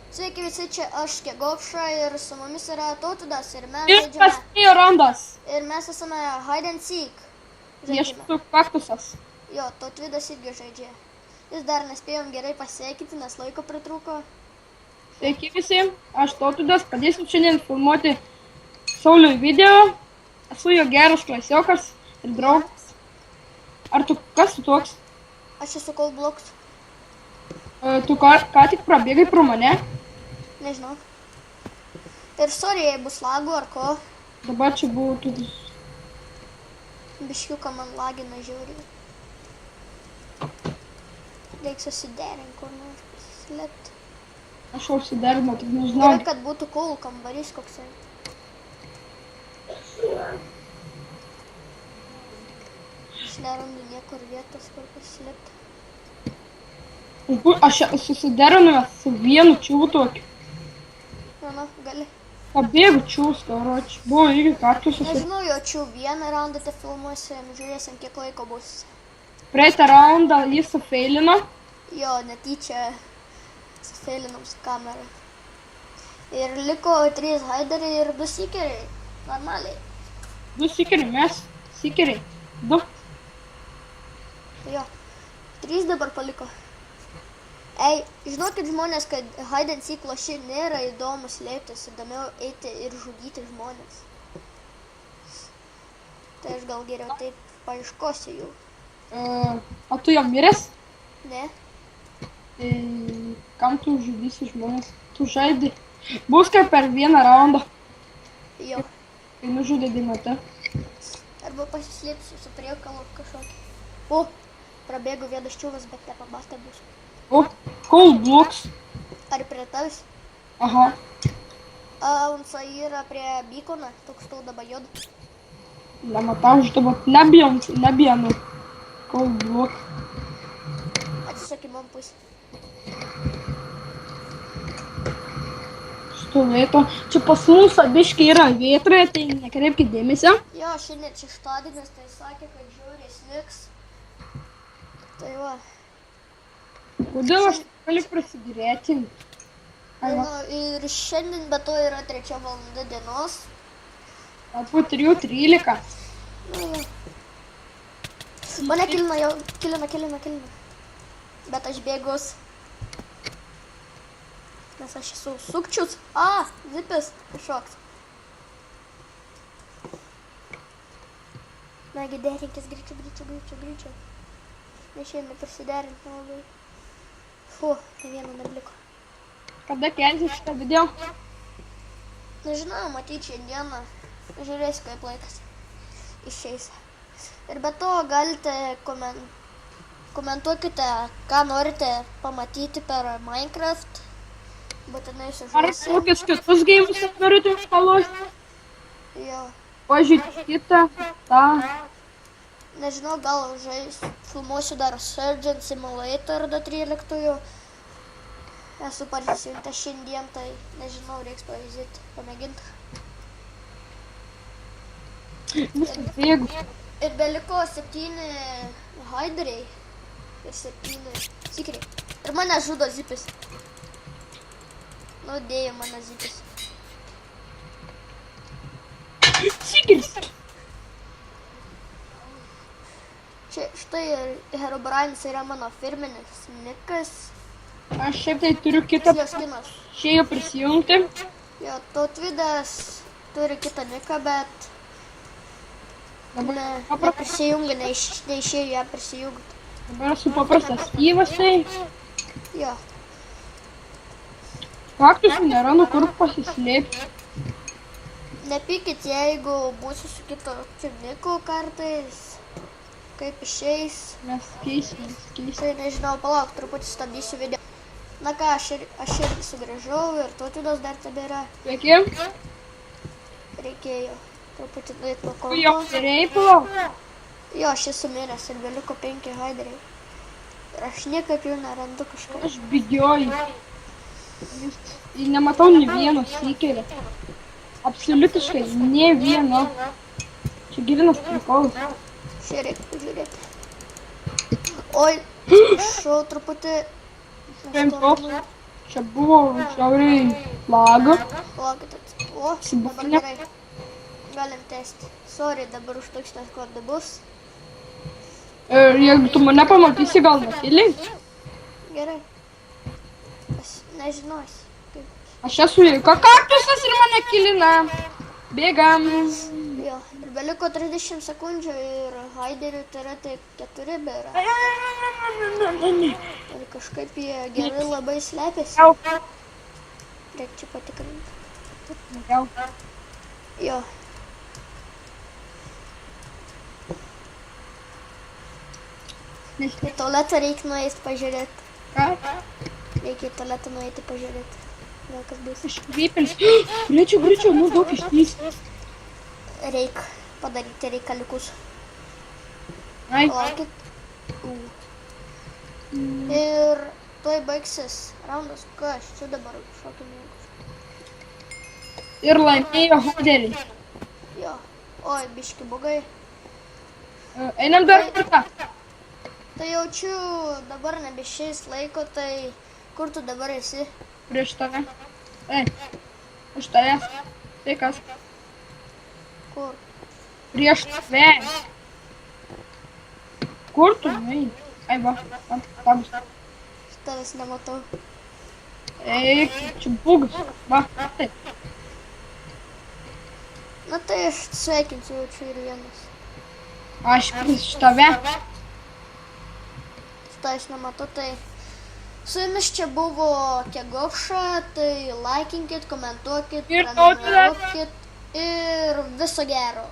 Sveiki visi, čia aš Kegopša ir su mumis yra Tautvydas ir mes Ir prasidėjo randas. Ir mes esame Hide and Seek žaidime. Ieškok kaktusas. Jo, Tautvydas irgi žaidžia. Jis dar nespėjom gerai pasveikinti, nes laiko pritrūko. Sveiki visi, aš Tautvydas, padėsiu šiandien filmuoti Sauliui video. Esu jo geras klasiokas ir draugas. Ar tu kas tu toks? Aš esu Coldblocks. Tu ką tik prabėgai pro mane? Nežinau. Ir sorry, jei bus lagų ar ko. Dabar čia buvo toks. Biškiuką man lagina žiauriai. Reiks susiderint, kur nors pasislėpti. Aš jau užsiderinau, tik nežinau. Gerai, kad būtų cool kambarys koksai. Aš nerandu niekur vietos, kur pasislėpti. Aš susiderinau su vienu čiūvu tokiu. Na, gali. Pabėgu čiūvus, karoči. Buvo irgi kaktusas. Nežinau, jaučiu vieną raundą te filmuosim, žiūrėsim, kiek laiko bus. Praeitą raundą jis sufeilino. Jo, netyčia sufeilinam su kamera. Ir liko 3 haideriai ir 2 seekeriai. Normaliai. 2 seekeriai, mes seekeriai. 2. Jo, 3 dabar paliko. Ei, žinokit žmonės, kad Hide and Seek loši nėra įdomu slėptis, įdomiau eiti ir žudyti žmonės. Tai aš gal geriau taip paieškosiu jų. O tu jau miręs? Ne? Kam tu žudysi žmonės? Tu žaidai. Bus kaip per vieną raundą. Jo. Kai nužudė Dimata. Arba pasislėpsiu su priekalu kažkokį. O, prabėgo vienas čiūvas, bet nepamastė bus. O, Coldblocks. Ar prie tavęs? Aha. Unsa yra prie bykona, toks tau dabar juoda. Nematau, чтобы набьяну. Coldblock. Atsisuk į man pusę. Что это? Čia pas mus biškai yra vėtra, tai nekreipkit dėmesio. Jo, šiandien šeštadienis, tai sakė, kad žiauriai snigs. Tai va. Kodėl aš galiu prasigirėti? Ir šiandien be to yra 3 valanda dienos. Po 3:13. Mane kilina jau, kilina. Bet aš bėgus. Nes aš esu sukčius. Zipis, kažkoks. Nagi, derinkis greičiau. Nešėjame prisiderinti labai. Fu, tai vieno nebliko. Kada kelsi šitą video? Nežinau, matyt šiandieną. Žiūrėsiu, kaip laikas išeis. Ir be to galite komentuokite, ką norite pamatyti per Minecraft. Būtinai Ar sužaisiu. kokius kitus geimus norite užpalošti? Jo. Pažiūrėti kitą, tą. Nežinau, gal filmuosiu dar Surgeon Simulator do 13. Esu parsisiuntęs šiandien, tai nežinau, reiks pamėginti. Viskas bėgu. Ir beliko 7 haideriai ir 7 seekeriai. Ir mane žudo zipis. Nu, dėjo mane zipis. Seekeris. Štai Herobrine'is yra mano firminis nikas. Aš šiaip tai turiu kitą. Jos kinas. Išėjo prisijungti. Jo, Tautvydas turi kitą niką, bet neprisijungia, neišėjo ją prisijungti. Dabar esu paprastas Yvas, tai Jo. kaktusų nėra, nu kur pasislėpti. Nepykit, jeigu būsiu su kitokiu niku kartais, kaip išeis. Mes keisim. Tai nežinau, palauk, truputį stabdysiu video. Na ką, aš irgi sugrįžau ir Tautvydas dar tebėra. Sveiki. Reikėjo truputį nueiti nuo Tu jau kompo. reiplau. Jo, aš esu miręs ir beliko 5 haideriai. Ir aš niekaip jų nerandu kažką. Aš bėgioju. Ir nematau nei vieno seekerio. Absoliutiškai nei vieno. Čia gilinas prikolas. Čia reikia pažiūrėti. Oi, šau truputį. Paimk toks. Čia buvo šiauriai lago. Palaukit, o, dabar Sibukinė. gerai. Galim tęsti. Sorry, dabar užtrukstas kordą bus. Ir jeigu tu mane pamatysi, gal netyliai. Gerai. Aš nežinosi. Kaip. Aš esu Ilka kaktusas ir mane kilina. Bėgam. Jo, ir beliko 30 sekundžių ir Haideriui tai yra tai 4 bėra. Ir kažkaip jie gerai labai slepiasi. Jau. Reikia čia patikrinti. Jau. Jo. Į tualetą reikia nueiti pažiūrėti. Ką? Reikia į tualetą nueiti pažiūrėti. Gal kas bus. Iškrypins. Greičiau, nu daug ištys. Reikia padaryti reikaliukus. Ai. Palaukit. Ir tuoj baigsis raundas. Ką aš čia dabar šokinu? Ir laimėjo hodelį. Jo. Oi, biški bugai. Einam dar kartą. Tai jaučiu dabar nebeišeis laiko, tai kur tu dabar esi? Prieš tave. Už tavęs. Tai kas? Kur? Prieš tave. Kur tu? Ai va. Tam. Aš tavęs nematau. Eik, čia bugas. Va, taip. Na tai aš sveikinsiu jaučiu ir vienas. Aš prieš tave. Tai aš nematau, tai su jumis čia buvo Kegovša, tai laikinkit, komentuokit, Ir prenumeruokit ir viso gero.